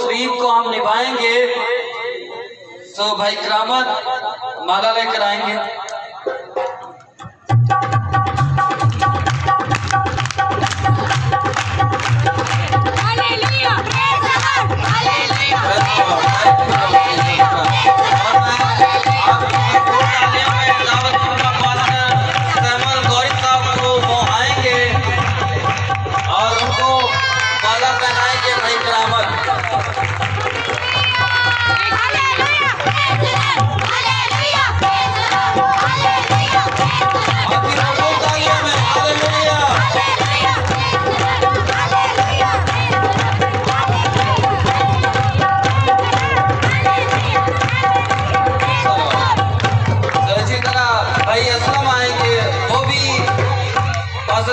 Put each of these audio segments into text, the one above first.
तकरीब को हम निभाएंगे तो भाई करामत माला लेकर आएंगे।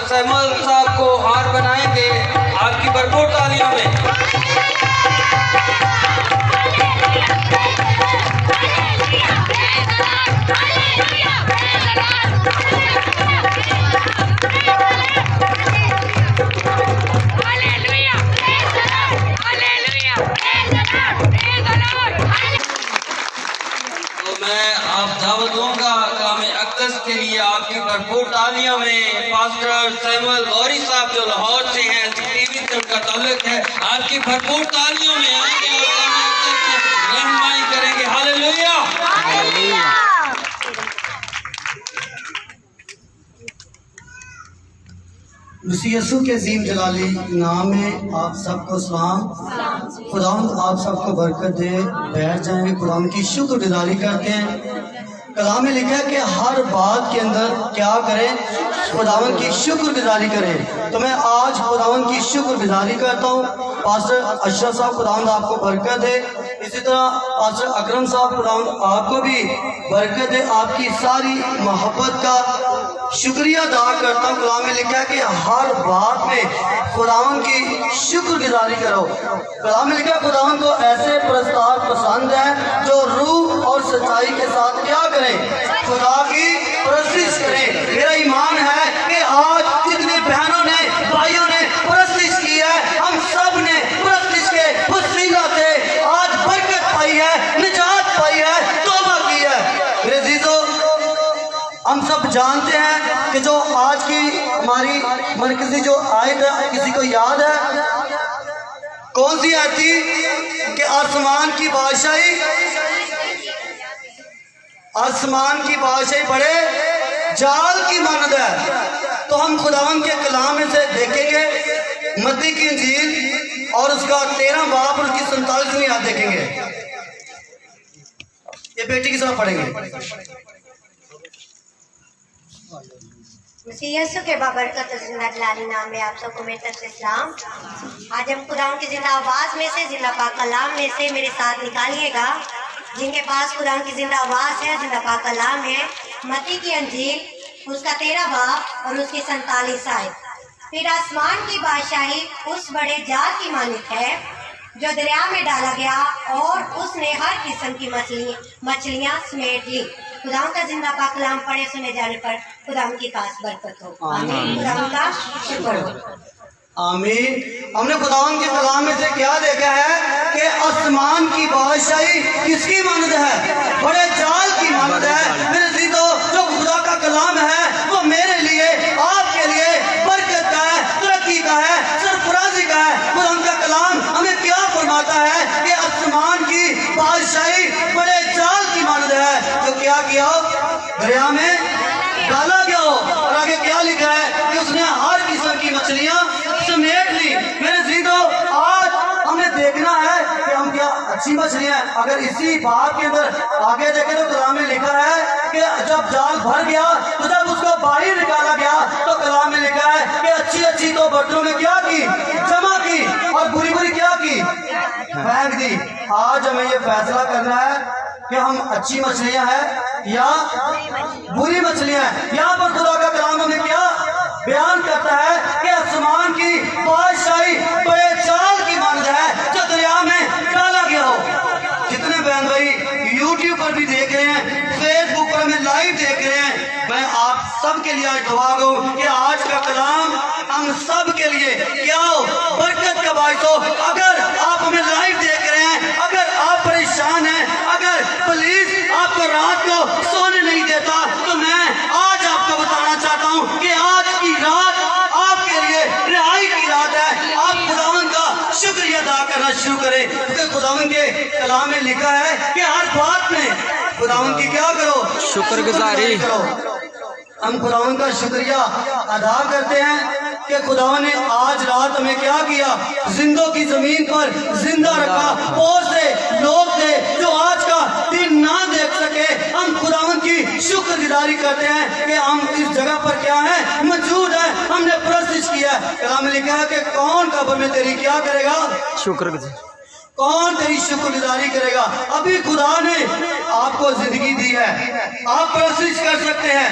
सैमुअल साहब को हार बनाएंगे आपकी भरपूर तालियों में। तो मैं आप दावत दूंगा कामे अक्दस के लिए आपकी भरपूर तालियों में। पास्टर सैमुअल गौरी साहब जो लाहौर से हैं, टीवी से उनका ताल्लुक है, आपकी भरपूर तालियों में आएंगे और कामे अक्दस की रहनुमाई करेंगे। हालेलुया। मसीह यीशु के अजीम जलाली नाम में आप सबको सलाम। खुदावंद आप सबको बरकत दे। बैठ जाएंगे, खुदावंद की शुक्रगुजारी करते हैं। कलाम में लिखा है कि हर बात के अंदर क्या करें, खुदावंद की शुक्रगुजारी करें। तो मैं आज खुदावंद की शुक्रगुजारी करता हूँ। पास्टर अशरफ साहब खुदावंद आपको बरकत दे। इसी तरह पास्टर अकरम साहब खुदावंद आपको भी बरकत दे। आपकी सारी मोहब्बत का शुक्रिया अदा करता हूँ। कलाम में लिखा है कि हर बात में खुदावंद की शुक्रगुजारी करो। कलाम में लिखा है खुदावंद को ऐसे प्रस्ताव पसंद है जो रूह और सच्चाई के साथ क्या करें, खुदा की परस्तिश करें। मेरा ईमान है कि आज जितने बहनों ने भाइयों ने परस्तिश की है, हम सब ने परस्तिश के वसीला से आज बरकत पाई है, निजात पाई है, तौबा की है। मेरे अजीजों, हम सब जानते हैं कि जो आज की हमारी मरकजी जो आयत है, किसी को याद है कौन सी आयत थी कि आसमान की बादशाही बड़े जाल की मानद है। तो हम खुदावंद के कलाम में से देखेंगे मत्ती की इंजील और उसका 13 बाब और उसकी 47वीं आयत देखेंगे। ये बेटी की तरफ पढ़ेंगे। मसीह यीशु के बाबरकत जिंदा जलाली नाम में आप सबको मेरी तरफ से सलाम। आज हम खुदावंद की जिंदा आवाज में से, जिंदा पाक कलाम में से मेरे साथ निकालिएगा। जिनके पास खुदावंद की जिंदा आवाज है, जिंदा पाक कलाम है, मत्ती की अंजील उसका 13 बाब और उसकी 47 आयत। फिर आसमान की बादशाही उस बड़े जाल की मानित है जो दरिया में डाला गया और उसने हर किस्म की मछलियां समेट ली। खुदावंद का जिंदा पाक कलाम पढ़े सुने जाने पर खुदावंद की खास बरकत हो। आमीन। खुदावंद का शुक्र हो। आमीन। हमने खुदावंद के कलाम में से क्या देखा है कि आसमान की बादशाही किसकी मानद है, बड़े जाल की मानद है। मेरे अजीजों, जो खुदा का कलाम है वो मेरे लिए, आपके लिए बरकत का है, तरक्की का है, सरफराजी का है। खुदावंद का कलाम हमें क्या फरमाता है कि आसमान की बादशाही बड़े जाल की मानद है जो क्या किया, दरिया में डाला गया हो। और आगे क्या लिखा है कि उसने हर किस्म की मछलियां समेट ली। मेरे अजीजों, आज हमें देखना है कि हम क्या अच्छी मछलियां। अगर इसी बात के अंदर आगे देखें तो कलाम में लिखा है कि जब जाल भर गया तो जब उसको बाहर निकाला गया तो कलाम में लिखा है कि अच्छी अच्छी तो बर्तनों में क्या की, जमा की, और बुरी बुरी क्या की, फेंक दी। आज हमें ये फैसला करना है कि हम अच्छी मछलियां हैं या बुरी मछलियां हैं। यहाँ पर खुदा का कलाम हमें क्या बयान करता है कि आसमान की बादशाही बड़े जाल की मानद है जो दरिया में डाला गया हो। जितने बहन भाई यूट्यूब पर भी देख रहे हैं, फेसबुक पर हमें लाइव देख रहे हैं, मैं आप सब के लिए आज दुआ करूं कि आज का कलाम हम सब के लिए क्या हो, बरकत का बाइस हो। अगर आप हमें लाइव देख रहे शुक्रिया अदा करना शुरू करें, क्योंकि खुदावंद के कलाम में लिखा है कि हर बात में खुदावंद की क्या करो, शुक्रगुजारी करो। हम खुदावंद का शुक्रिया अदा करते हैं कि खुदा ने आज रात हमें क्या किया, जिंदों की जमीन पर जिंदा रखा। बहुत से लोग थे जो आज का दिन ना देख सके। हम खुदावंद की शुक्रगुजारी करते हैं कि हम इस जगह पर क्या है, मौजूद है, हमने प्रस्तुत किया। कलाम में लिखा है कि कौन कब्र में तेरी क्या करेगा, शुक्रगुजार कौन तेरी शुक्रगुजारी करेगा। अभी खुदा ने आपको जिंदगी दी है, आप प्रस्तुत कर सकते हैं,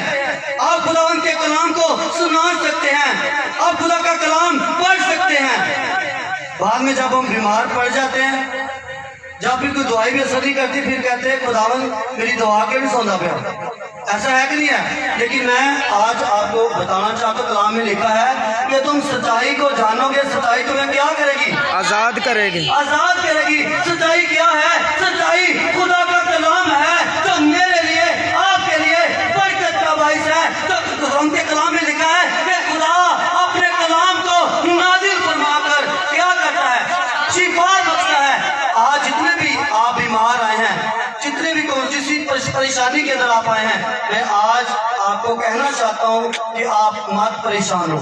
आप खुदावंद के कलाम को सुना सकते हैं, आप खुदा का कलाम पढ़ सकते हैं। बाद में जब हम बीमार पड़ जाते हैं, जब फिर कोई दुआई भी असर नहीं करती, फिर कहते हैं खुदावंद मेरी दुआ के भी सौंदा पिया। ऐसा है कि नहीं है? लेकिन मैं आज आपको बताना चाहता हूँ, कलाम में लिखा है कि तुम सच्चाई को जानोगे, सच्चाई तुम्हें क्या करेगी, आजाद करेगी। आजाद करेगी। सच्चाई क्या है? सच्चाई खुदा का कलाम है जो मेरे लिए, आपके लिए बरकत का बाइस है। तो उनके कलाम में लिखा है कि खुदा अपने कलाम को नाजिल फरमाकर क्या करता है, शिफा बख्शता है। आज जितने भी आप बीमार आए हैं, जितने भी किसी परेशानी के अंदर आप आए हैं, मैं आज आपको कहना चाहता हूँ कि आप मत परेशान हो।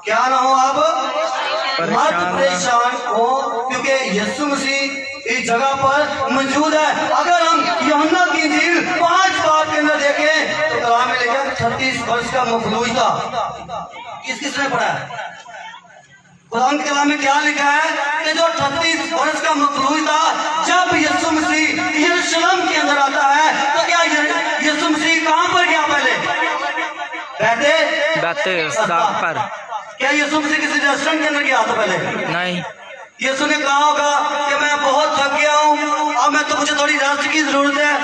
क्या ना हो, आप मत परेशान हो, क्योंकि यीशु मसीह इस जगह पर मौजूद है। अगर हम यूहन्ना की इंजील 5 बाब के अंदर देखें तो कलाम में लिखा 36 वर्ष का मफलूज था। किसने पढ़ा है? कुरान के कलाम में क्या लिखा है कि जो 38 वर्ष का मफलूज था, जब यीशु मसीह यरूशलेम के अंदर आता है तो क्या यीशु मसीह कहाँ पर गया? पहले बैठे सड़क पर। क्या यीशु मसीह किसी रेस्टोरेंट के अंदर गया था? पहले नहीं। यीशु ने कहा होगा कि मैं बहुत थक गया हूँ, अब मैं तो मुझे थोड़ी रेस्ट की जरूरत है,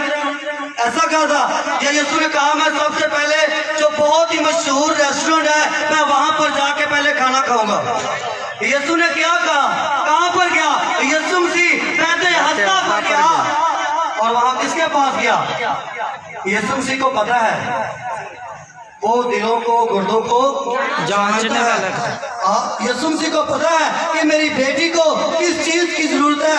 ऐसा कहा था? या यीशु ने कहा मैं सबसे पहले जो बहुत ही मशहूर रेस्टोरेंट है मैं वहां पर जाके पहले खाना खाऊंगा? यीशु ने क्या कहा? कहां पर गया? यीशु मसीह बैठे हस्ता पर गया। और वहां किसके पास गया? यीशु मसीह को पता है वो दिलों को, गुर्दों को जांचने वाला। यीशु मसीह को पता है कि मेरी बेटी को किस चीज की जरूरत है।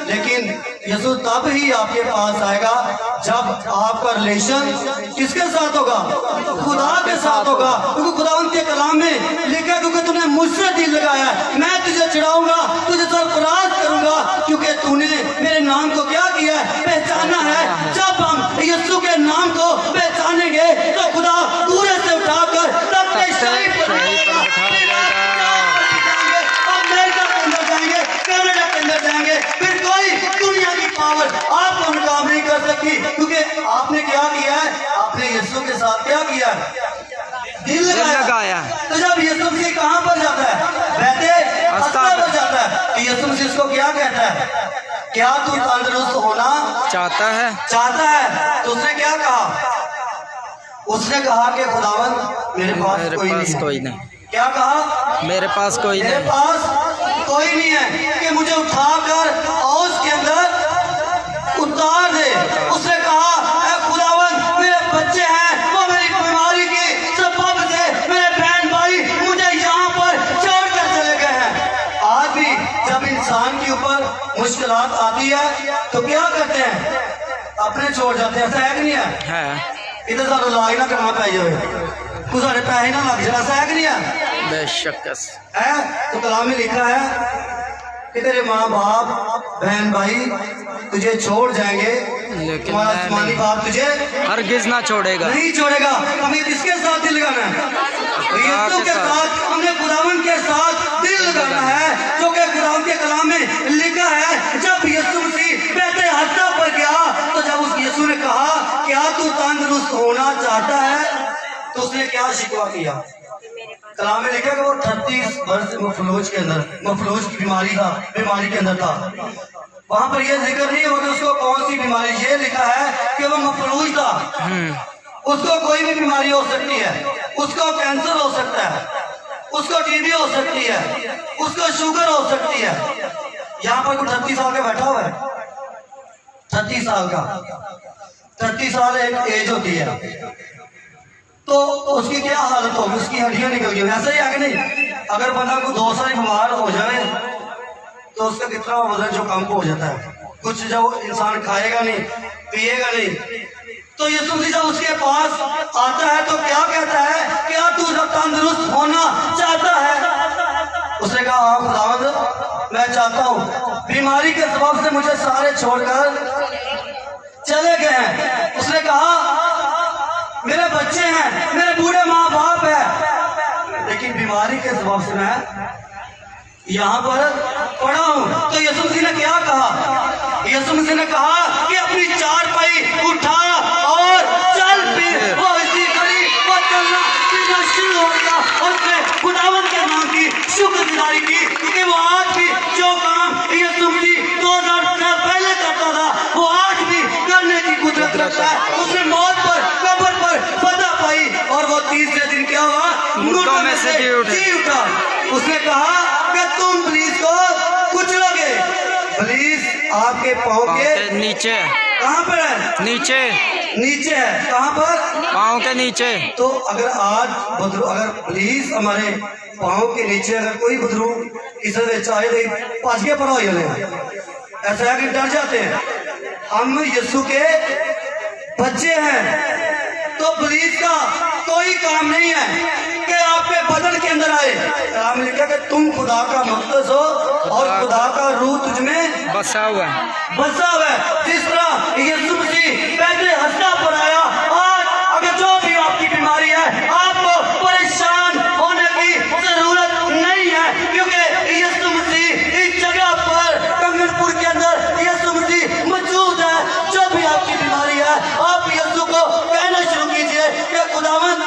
लेकिन यीशु तब ही आपके पास आएगा जब आपका रिलेशन किसके साथ होगा? खुदा के साथ होगा। क्योंकि खुदावंद के कलाम में लिखा, क्योंकि तूने मुझसे दिल लगाया, मैं तुझे चढ़ाऊंगा, तुझे सरफराज करूंगा, क्योंकि तूने मेरे नाम को क्या किया है, पहचाना है। जब हम यीशु के नाम को पहचानेंगे तो खुदा दूर से उठाकर अपने शरीर पर अमेरिका के अंदर जाएंगे, कनाडा के अंदर जाएंगे, फिर कोई दुनिया की पावर आपको मुकाबला नहीं कर सकती। क्योंकि आपने क्या किया है? आपने यीशु के साथ क्या किया है? दिल लगाया। तो जब यीशु मसीह कहाँ पर जाता है? बैठे अस्पताल पर जाता है। तो यीशु मसीह उसको क्या कहता है? क्या तू तंदुरुस्त होना चाहता है? तो उसने क्या कहा? उसने कहा कि खुदावंद मेरे पास कोई नहीं। क्या कहा? मेरे पास कोई नहीं, मेरे पास कोई नहीं है कि मुझे उठाकर औस के अंदर उतार दे। उसने कहा ऐ खुदावंद मेरे बच्चे हैं, वो मेरी बीमारी की सबब से मेरे बहन भाई मुझे यहाँ पर छोड़कर चले गए हैं। आज भी जब इंसान के ऊपर मुश्किलात आती है तो क्या करते हैं? अपने छोड़ जाते हैं। ऐसा है कि नहीं है? इधर सारा इलाज ना करना पै जाए, कुछ सारे पैसे ना लग जाए। ऐसा है कि नहीं है? बेशक है। तो कलाम में लिखा है कि तेरे माँ बाप, बहन भाई तुझे छोड़ जाएंगे, लेकिन तुम्हारा आसमानी बाप तुझे हरगिज ना छोड़ेगा। नहीं छोड़ेगा। हमें किसके साथ दिल लगाना है? यीशु के साथ। हमने खुदावंद के साथ दिल लगाना है, जो कि खुदावंद के कलाम में लिखा है। जब यीशु मसीह बैठे हस्ता पर गया तो जब उस यीशु ने कहा क्या तू तंदुरुस्त होना चाहता है, तो उसने क्या शिकवा किया? कलाम में लिखा कि वो 38 वर्ष मफलूज के अंदर, मफलूज की बीमारी के अंदर था। वहां पर यह जिक्र नहीं हुआ कि उसको कौन सी बीमारी, ये लिखा है कि वो मफलूज था। उसको कोई भी बीमारी हो सकती है, उसको कैंसर हो सकता है, उसको टीबी हो सकती है, उसको शुगर हो सकती है। यहाँ पर कोई 38 साल का बैठा हुआ है, 36 साल का। 36 साल एक एज होती है, तो उसकी क्या हालत होगी? उसकी हड्डियां निकल गई। ऐसा ही आगे नहीं, अगर बंदा को 2 साल बीमार हो जाए तो उसका कितना वजन जो कम हो जाता है। कुछ जब इंसान खाएगा नहीं, पिएगा नहीं, तो यीशु मसीह जब उसके पास आता है तो क्या कहता है, क्या तू जब तंदुरुस्त होना चाहता है? उसने कहा हाँ खुदावंद मैं चाहता हूँ, बीमारी के सबब से मुझे सारे छोड़कर चले गए हैं। उसने कहा मेरे बच्चे हैं, मेरे बूढ़े माँ बाप है, लेकिन बीमारी के सबब से मैं यहाँ पर पड़ा हूँ। तो यीशु मसीह ने क्या कहा? यीशु मसीह ने कहा कि अपनी चारपाई उठा और चल। फिर वो इसी घड़ी वो चलना फिरना शुरू हो गया। उसने खुदावंद के नाम की शुक्रगुजारी की कि वो आज भी जो काम यीशु मसीह 2000 साल पहले करता था वो आज भी करने की कुदरत रखता है। उसने मौत पर, कब्र पर फतह पाई और वो तीसरे दिन क्या हुआ? मुर्दों में से जी उठा। उसने कहा कि तुम पुलिस को कुचलोगे। पुलिस आपके पाँव के नीचे। कहाँ पर है? नीचे। नीचे है। कहाँ पर? पाँव के नीचे। तो अगर आज अगर पुलिस हमारे पाँव के नीचे अगर कोई बदरू किसी ने चाहे तो पास के पड़ा हो ऐसा है कि डर जाते हैं। हम यीशु के बच्चे हैं तो पुलिस का कोई काम नहीं है कि आपके बदन के अंदर आए। कलाम लिखा कि तुम खुदा का मक़दस हो और खुदा का रूह तुझ में बसा हुआ है। बसा हुआ है। जिस तरह यीशु मसीह पहले हंसना पर आया, आज अगर जो भी आपकी बीमारी है आपको परेशान होने की जरूरत नहीं है, क्योंकि यीशु मसीह इस जगह पर कंगनपुर के अंदर यीशु मसीह मौजूद है। जो भी आपकी बीमारी है आप यीशु को कहना शुरू कीजिए कि खुदावंद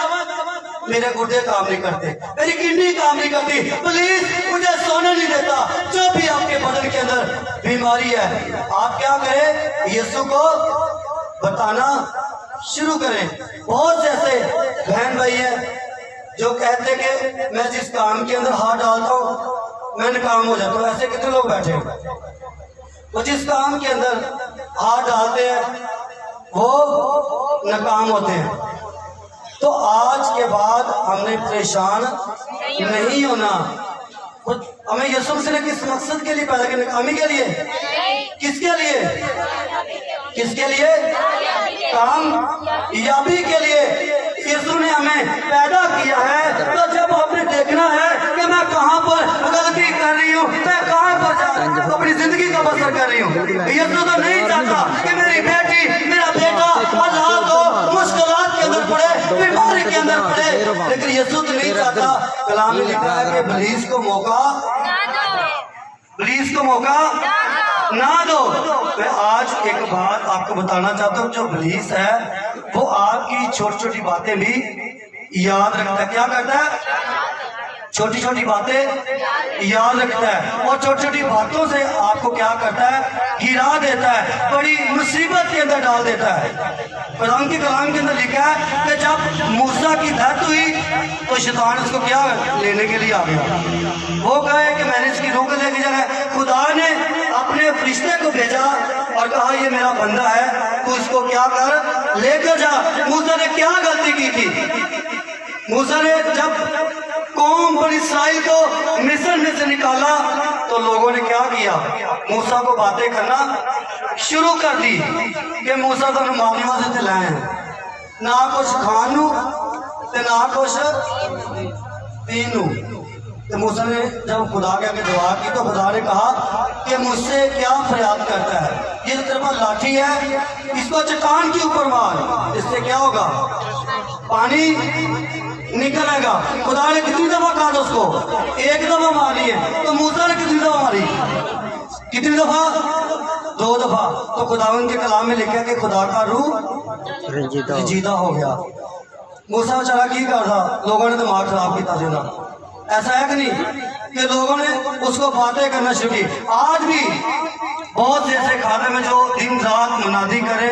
मेरे गुर्दे काम नहीं करते, मेरी किडनी काम नहीं करती, प्लीज मुझे सोने नहीं देता। जो भी आपके बदन के अंदर बीमारी है आप क्या करें? यीशु को बताना शुरू करें। बहुत से ऐसे बहन भाई हैं जो कहते कि मैं जिस काम के अंदर हाथ डालता हूँ मैं नाकाम हो जाता हूँ। ऐसे कितने लोग बैठे हैं? वो जिस काम के अंदर हाथ डालते हैं वो नाकाम होते हैं। तो आज के बाद हमने परेशान नहीं होना। हमें यीशु मसीह ने किस मकसद के लिए पैदा किया? नाकामी के लिए? किसके लिए? किसके लिए? कामयाबी के लिए यीशु ने हमें पैदा किया है। तो जब आपने देखना है कि मैं कहाँ पर गलती कर रही हूँ, मैं कहाँ पर जा रही हूँ, अपनी जिंदगी का बसर कर रही हूँ। यीशु तो नहीं चाहता कि मेरी बेटी मेरा बेटा अल्लाह को मुश्किलात के अंदर पड़े, बीमारी के अंदर पड़े, लेकिन यीशु तो नहीं चाहता। कलाम में लिखा है कि पुलिस को मौका ना दो। मैं आज एक बात आपको बताना चाहता हूँ, जो पुलिस है वो आपकी छोटी छोटी बातें भी याद रखता है। क्या करता है? छोटी छोटी बातें याद रखता है और छोटी छोटी बातों से आपको क्या करता है? गिरा देता है, बड़ी मुसीबत के अंदर डाल देता है। कुरान के कलाम के अंदर लिखा है कि जब मूसा की डेथ हुई तो शैतान उसको क्या लेने के लिए आ गया। वो कहे कि मैंने इसकी रूह को लेके जाना है। खुदा ने अपने फरिश्ते को भेजा और कहा ये मेरा बंदा है, तू इसको क्या कर, लेकर जा। मूसा ने क्या गलती की थी? मूसा ने जब कौम बनी इस्राइल को मिस्र में से निकाला तो लोगों ने क्या किया? मूसा को बातें करना शुरू कर दी कि मूसा तो मारने वास्ते लाए ना कुछ खानू ते ना कुछ पीनू। तो मूसा ने जब खुदा के आगे दुआ की तो खुदा ने कहा कि मुझसे क्या फरियाद करता है? ये तो तेरे पास लाठी है, इसको चट्टान के ऊपर मार, इससे क्या होगा? पानी निकलेगा। खुदा ने कितनी दफा कहा था उसको? एक दफा मारी है। तो मूसा ने कितनी दफा मारी? कितनी दफा? 2 दफा। तो खुदावंद के कलाम में लिखा कि खुदा का रूह रंजीदा हो गया। मूसा बेचारा की कर था, लोगों ने दिमाग खराब किया देना। ऐसा है कि नहीं कि लोगों ने उसको बातें करना शुरू की। आज भी बहुत से ऐसे खाने में जो दिन रात मुनादी करे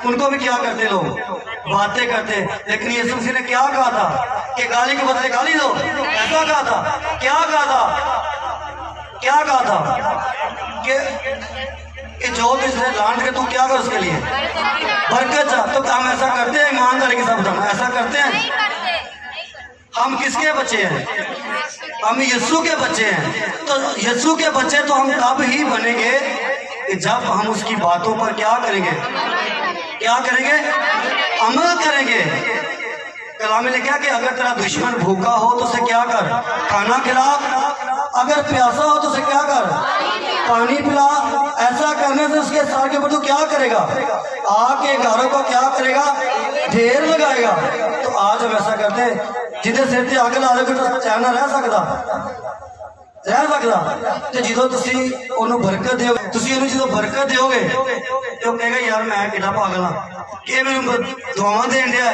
उनको भी क्या करते लोग? बातें करते। लेकिन यीशु मसीह ने क्या कहा था कि गाली के बदले गाली दो? ऐसा कहा था? क्या कहा था? क्या कहा था कि जो भी इसने लांट के तू क्या कर उसके लिए बरकत चाह। तो हम ऐसा करते हैं? ईमानदारी के साथ बताना, ऐसा करते हैं? हम किसके बच्चे हैं? हम यीशु के बच्चे हैं। तो यीशु के बच्चे तो हम तब ही बनेंगे कि जब हम उसकी बातों पर क्या करेंगे? क्या करेंगे? अमल करेंगे। कलाम में लिखा कि अगर तेरा दुश्मन भूखा हो तो उसे क्या कर? खाना खिला। अगर प्यासा हो तो उसे क्या कर? पानी पिला। ऐसा करने से उसके सर के ऊपर तो क्या करेगा? आग के घरों को क्या करेगा? ढेर लगाएगा। तो आज हम ऐसा करते हैं, जिन्हें सिर ते अग ला दोगे तो उसमें चैन ना रह सकता ਤੇ ਜਦੋਂ ਤੁਸੀਂ ਉਹਨੂੰ ਬਰਕਤ ਦਿਓਗੇ, ਤੁਸੀਂ ਉਹਨੂੰ ਜਦੋਂ ਬਰਕਤ ਦਿਓਗੇ ਤੇ ਉਹ ਕਹੇਗਾ ਯਾਰ ਮੈਂ ਕਿਹੜਾ ਪਾਗਲ ਹਾਂ ਕਿ ਮੈਨੂੰ ਦੁਆਵਾਂ ਦੇਣ ਡਿਆ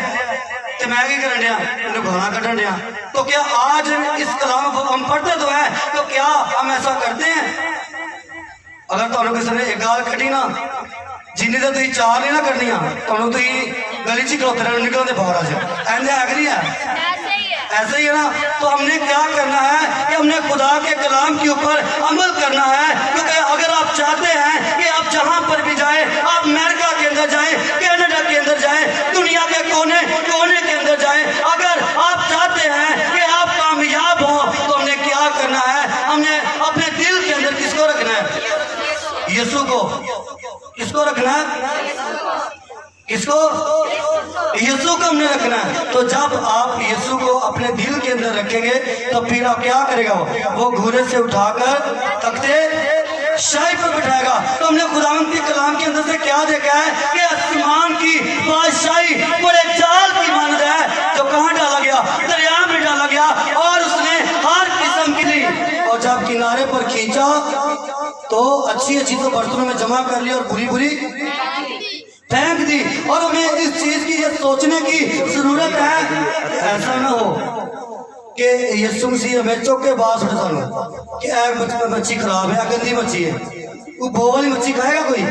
ਤੇ मैं ਕੀ ਕਰਨ ਡਿਆ, ਮੈਨੂੰ ਗਾਲਾਂ ਕੱਢਣ ਡਿਆ। तो क्या आज इस कलाम हम पढ़ते तो है, तो क्या हम ऐसा करते हैं? अगर ਤੁਹਾਨੂੰ ਕਿਸੇ ਨੇ ਇੱਕ ਗਾਲ ਕੱਢੀ ਨਾ, ਜਿੰਨੀ ਤਾਂ ਤੁਸੀਂ ਚਾਰ ਨਹੀਂ ਨਾ ਕੱਢਣੀਆਂ, ਤੁਹਾਨੂੰ ਤੁਸੀਂ गली च खड़ोते रहना, निकलते बाहर आ जाए। ऐसे है कि नहीं है? ऐसे ही है ना। तो हमने क्या करना है कि हमने खुदा के कलाम के ऊपर अमल करना है, क्योंकि अगर आप चाहते हैं कि आप जहां पर भी जाएं, आप अमेरिका के अंदर जाएं, कनाडा के अंदर जाएं, दुनिया के कोने कोने के अंदर जाएं, अगर आप चाहते हैं कि आप कामयाब हो तो हमने क्या करना है? हमने अपने दिल के अंदर किसको रखना है? यीशु को। किसको रखना है? किसको? यीशु को हमने रखना है। तो जब आप यीशु को अपने दिल के अंदर रखेंगे तो फिर आप क्या करेगा? वो घूरे से उठाकर तख्ते शाही पर बिठाएगा। तो हमने खुदावंद के कलाम के अंदर से क्या देखा है कि आसमान की बादशाही बड़े जाल की मानद है, जो कहाँ डाला गया? दरिया में डाला गया, और उसने हर किस्म की ली, और जब किनारे पर खींचा तो अच्छी अच्छी तो बर्तनों में जमा कर ली और बुरी बुरी फेंक दी। और हमें इस चीज की ये सोचने की जरूरत है, ऐसा ना हो कि यीशु मसीह हमें चौके बास उठा लो कि मच्छी खराब है, गंदी मच्छी है, वो भो वाली मच्छी खाएगा कोई?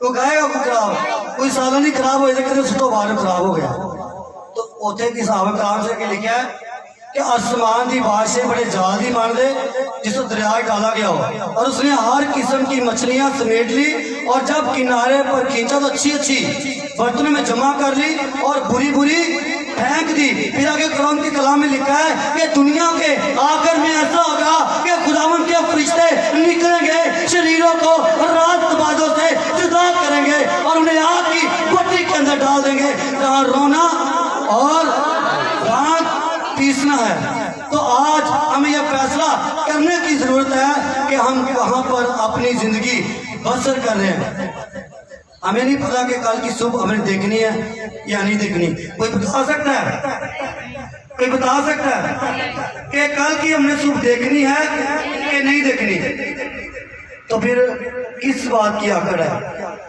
वो खाएगा कोई? खराब कोई सालन ही खराब हो जाए, उसको बाद खराब हो गया। तो उसे किस साहब कलाम से लिखा है कि आसमान की बादशाह बड़े जाल ही मान दे जिसको दरिया डाला गया हो, और उसने हर किस्म की मछलियां समेट ली, और जब किनारे पर खींचा तो अच्छी अच्छी बर्तनों में जमा कर ली और बुरी बुरी फेंक दी। फिर आगे कुरान के कलाम में लिखा है कि दुनिया के आखिर में ऐसा होगा कि खुदावंद के फरिश्ते निकलेंगे, शरीरों को रात बादों से जुदा करेंगे और उन्हें आग की भट्टी के अंदर डाल देंगे, जहाँ रोना और दांत पीसना है। तो आज हमें यह फैसला करने की जरूरत है कि हम कहाँ पर अपनी जिंदगी बसर कर रहे हैं। हमें नहीं पता कि कल की सुबह हमें देखनी है या नहीं देखनी। कोई बता सकता है? कोई बता सकता है कि कल की हमने सुबह देखनी है कि नहीं देखनी? तो फिर किस बात की आकड़ है,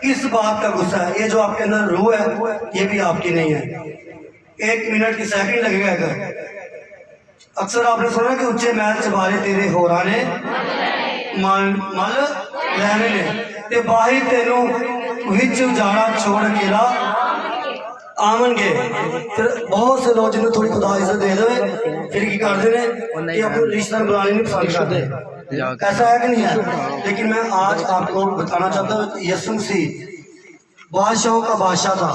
किस बात का गुस्सा है? ये जो आपके अंदर रूह है ये भी आपकी नहीं है। 1 मिनट की सेकंड लगेगा। अगर अक्सर आपने सुना कि ऊंचे महल चबारे तेरे होराने मल लहने ने ते बाही तेनू विच उजाड़ा छोड़ के ला आमनगे। फिर बहुत से लोग जिन्हें थोड़ी खुदा इज्जत दे दे फिर की करते हैं कि अपने रिश्तेदार बुलाने नहीं पसंद करते। ऐसा है कि नहीं है? लेकिन मैं आज आपको बताना चाहता हूँ यीशु मसीह बादशाहों का बादशाह था,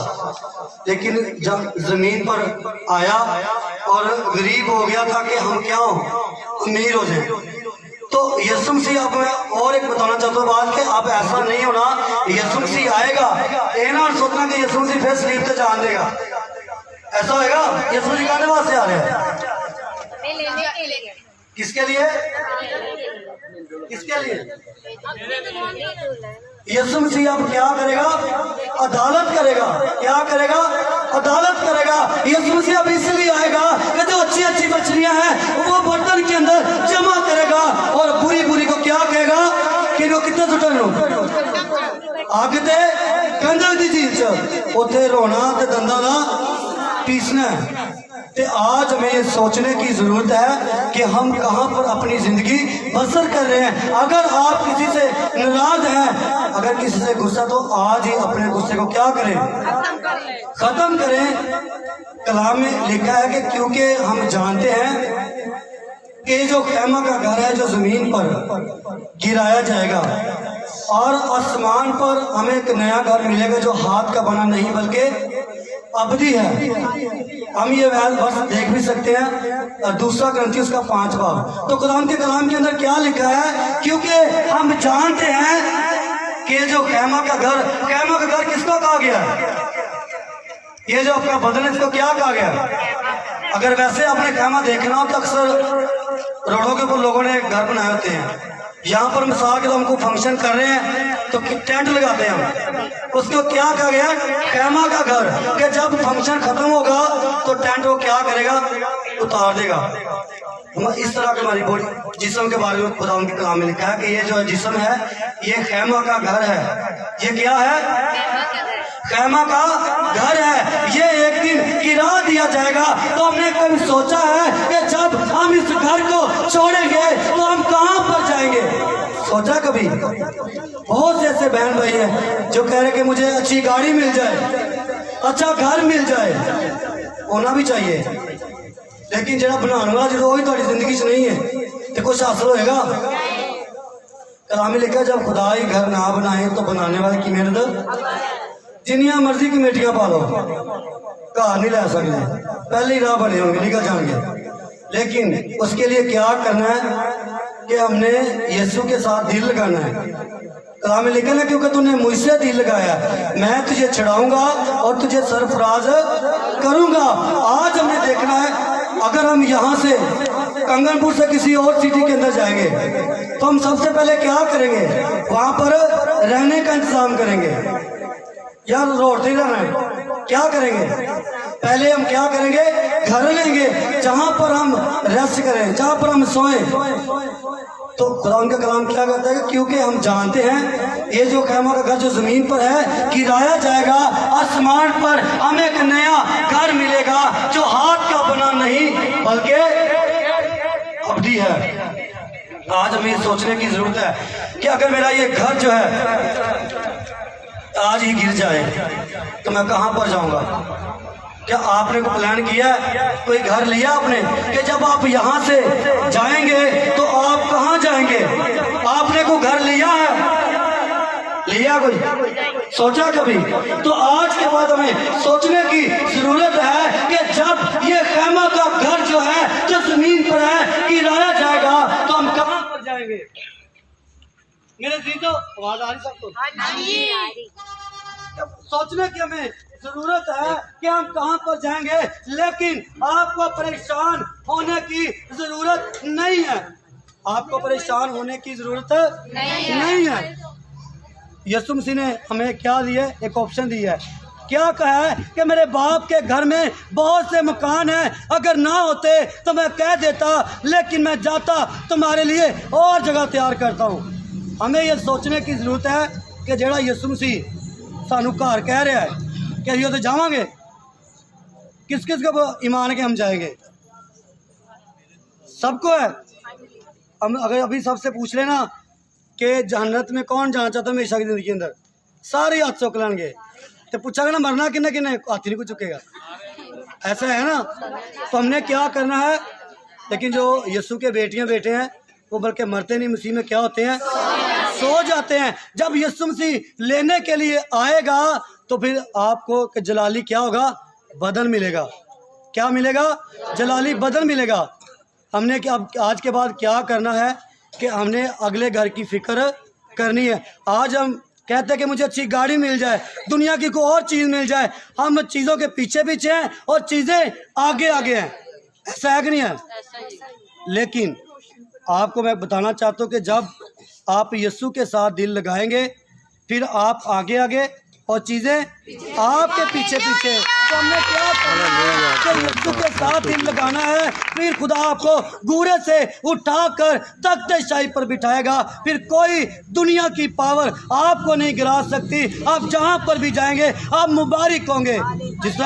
लेकिन जब जमीन पर आया और गरीब हो गया था कि हम क्या हो अमीर हो जाए। तो यीशु मसीह आप मैं और एक बताना चाहता हूँ बात कि अब ऐसा नहीं होना। यीशु मसीह आएगा, ये ना सोचना कि यीशु मसीह फिर स्लीप से जान देगा। ऐसा होगा? यीशु मसीह कहने वास्ते आ रहे हैं। किसके लिए? किसके लिए? यीशु मसीह अब क्या करेगा? अदालत करेगा। क्या करेगा? अदालत करेगा। यीशु मसीह अब इसलिए आएगा कि जो अच्छी अच्छी मछलियां हैं वो बर्तन के अंदर जमा करेगा, और बुरी बुरी को क्या कहेगा कि वो कितना सुटन आगे ते कंधा दी चीज उथे रोना ते दंदा दा पीसना है। तो आज हमें ये सोचने की जरूरत है कि हम कहाँ पर अपनी जिंदगी बसर कर रहे हैं। अगर आप किसी से नाराज हैं, अगर किसी से गुस्सा, तो आज ही अपने गुस्से को क्या करें? खत्म करें। कलाम में लिखा है कि क्योंकि हम जानते हैं कि जो खैमा का घर है जो जमीन पर गिराया जाएगा, और आसमान पर हमें एक नया घर मिलेगा जो हाथ का बना नहीं बल्कि अबदी है। हम ये बस देख भी सकते हैं। दूसरा ग्रंथियों का 5 बाब। तो कुरान के कलाम के अंदर क्या लिखा है? क्योंकि हम जानते हैं कि जो खैमा का घर किसको कहा गया है? ये जो आपका बदन है इसको क्या कहा गया? अगर वैसे आपने खैमा देखना हो तो अक्सर रोडों के ऊपर लोगों ने घर बनाए होते हैं। यहाँ पर मिसाल के तो हमको फंक्शन कर रहे हैं तो टेंट लगाते हैं हम, उसको क्या कहा गया? खैमा का घर। कि जब फंक्शन खत्म होगा तो टेंट को क्या करेगा? उतार देगा। इस तरह की हमारी बॉडी जिस्म के बारे में खुदा उनके कलाम में लिखा है कि ये जो जिस्म है ये खैमा का घर है। ये क्या है? खैमा का घर है। ये एक दिन गिरा दिया जाएगा। तो हमने कभी सोचा है कि जब हम इस घर को छोड़ेंगे तो हम कहाँ पर जाएंगे? सोचा कभी? बहुत से ऐसे बहन भाई हैं जो कह रहे कि मुझे अच्छी गाड़ी मिल जाए, अच्छा घर मिल जाए, होना भी चाहिए, लेकिन जरा बनाने वाला जो वही थोड़ी जिंदगी च नहीं है तो कुछ हासिल होएगा? कलाम में लिखा जब खुदा ही घर ना बनाए तो बनाने वाले की मेहनत जिन्नियां मर्जी कमेटियां पा लो घर नहीं ला सकते, पहले ही राह बने होंगे, निकल जाएंगे। लेकिन उसके लिए क्या करना है कि हमने यीशु के साथ दिल लगाना है। कलाम में लिखा है क्योंकि तूने मुझसे दिल लगाया मैं तुझे छुड़ाऊंगा और तुझे सरफराज करूंगा। आज हमने देखना है अगर हम यहाँ से कंगनपुर से किसी और सिटी के अंदर जाएंगे तो हम सबसे पहले क्या करेंगे? वहां पर रहने का इंतजाम करेंगे या रोड नहीं रहना है? क्या करेंगे? पहले हम क्या करेंगे? घर लेंगे जहां पर हम रेस्ट करें, जहां पर हम सोएं। तो कुरान का कलाम क्या कहता है? क्योंकि हम जानते हैं ये जो खैमा का घर जो जमीन पर है गिराया जाएगा, आसमान पर हमें एक नया घर मिलेगा जो हाथ का बना नहीं बल्कि अबदी है। आज हमें सोचने की जरूरत है कि अगर मेरा ये घर जो है आज ही गिर जाए तो मैं कहां पर जाऊंगा? क्या आपने को प्लान किया? कोई घर लिया आपने कि जब आप यहां से जाएंगे तो आप कहां जाएंगे? आपने को घर लिया है? लिया कोई? सोचा कभी? तो आज के बाद हमें सोचने की जरूरत है कि जब ये खैमा का घर जो है जो जमीन पर है गिराया जाएगा तो हम कहां पर जाएंगे? मेरे जीजो आवाज आ रही सबको? सोचने की हमें जरूरत है कि हम कहां पर जाएंगे, लेकिन आपको परेशान होने की जरूरत नहीं है। आपको परेशान होने की जरूरत नहीं है। यीशु मसीह ने हमें क्या दिया? एक ऑप्शन दिया है। क्या कहा है कि मेरे बाप के घर में बहुत से मकान हैं, अगर ना होते तो मैं कह देता, लेकिन मैं जाता तुम्हारे लिए और जगह तैयार करता हूँ। हमें ये सोचने की जरूरत है कि जेड़ा यीशु मसीह सानू घर कह रहा है कि अभी तो जावांगे, किस किस को ईमान है कि हम जाएंगे? सबको है। हम अगर अभी सबसे पूछ लेना कि जन्नत में कौन जाना चाहता है हमेशा की जिंदगी के अंदर, सारे हाथ चुक लेंगे। तो पूछा ना मरना किन्ने किन्ने, हाथ नहीं को चुकेगा, ऐसा है ना? तो हमने क्या करना है? लेकिन जो यीशु के बेटियां बेटे हैं वो बल्कि मरते नहीं, मसीह में क्या होते हैं? सो जाते हैं। जब यीशु मसीह लेने के लिए आएगा तो फिर आपको कि जलाली क्या होगा? बदन मिलेगा। क्या मिलेगा? जलाली बदन मिलेगा। हमने अब आज के बाद क्या करना है कि हमने अगले घर की फिक्र करनी है। आज हम कहते हैं कि मुझे अच्छी गाड़ी मिल जाए, दुनिया की कोई और चीज़ मिल जाए, हम चीज़ों के पीछे पीछे हैं और चीज़ें आगे आगे हैं। ऐसा है कि नहीं है? लेकिन आपको मैं बताना चाहता हूँ कि जब आप यीशु के साथ दिल लगाएंगे फिर आप आगे आगे और चीज़ें आपके पीछे पीछे। तो हमने क्या करना है कि यीशु के साथ दिल लगाना है, फिर खुदा आपको घूरे से उठाकर तख्ते शाही पर बिठाएगा। फिर कोई दुनिया की पावर आपको नहीं गिरा सकती। आप जहाँ पर भी जाएंगे आप मुबारक होंगे। जिस